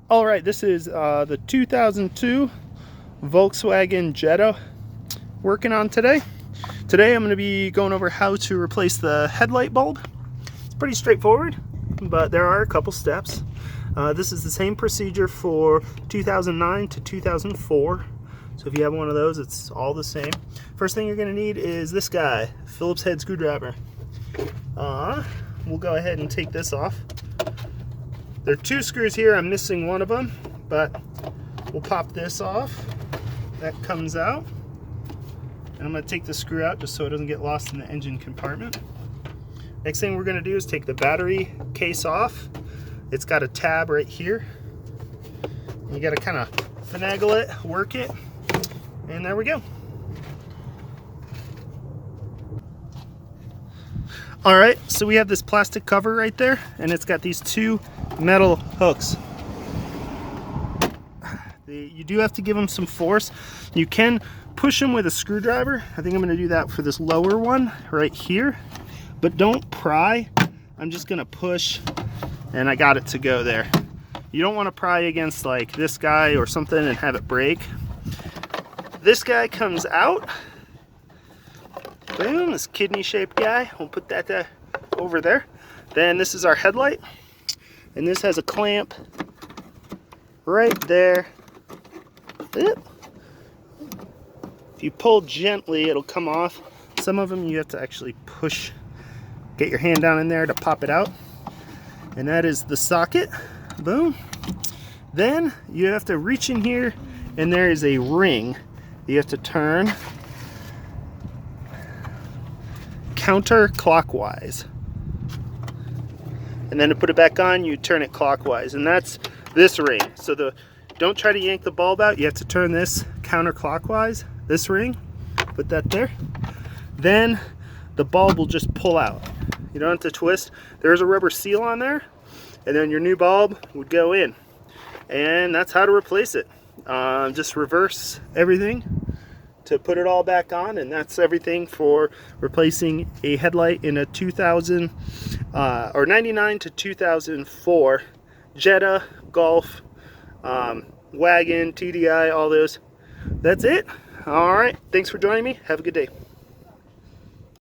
All right, this is the 2002 Volkswagen Jetta working on today. Today I'm going to be going over how to replace the headlight bulb. It's pretty straightforward, but there are a couple steps. This is the same procedure for 2009 to 2004. So if you have one of those, it's all the same. First thing you're going to need is this guy, Phillips head screwdriver. We'll go ahead and take this off. There are two screws here, I'm missing one of them, but we'll pop this off. That comes out. And I'm going to take the screw out just so it doesn't get lost in the engine compartment. Next thing we're going to do is take the battery case off. It's got a tab right here. You got to kind of finagle it, work it, and there we go. Alright, so we have this plastic cover right there, and it's got these two metal hooks. You do have to give them some force. You can push them with a screwdriver. I think I'm going to do that for this lower one right here. But don't pry. I'm just going to push, and I got it to go there. You don't want to pry against like this guy or something and have it break. This guy comes out. Boom, this kidney-shaped guy. We'll put that over there. Then this is our headlight. And this has a clamp right there. If you pull gently, it'll come off. Some of them you have to actually push, get your hand down in there to pop it out. And that is the socket. Boom. Then you have to reach in here, and there is a ring you have to turn counterclockwise. And then to put it back on, you turn it clockwise, and that's this ring. So don't try to yank the bulb out. You have to turn this counterclockwise, this ring, put that there. Then the bulb will just pull out. You don't have to twist. There's a rubber seal on there, and then your new bulb would go in. And that's how to replace it. Just reverse everything to put it all back on, and that's everything for replacing a headlight in a 2000 or 99 to 2004 Jetta, Golf, wagon, TDI, all those. That's it. All right, thanks for joining me. Have a good day.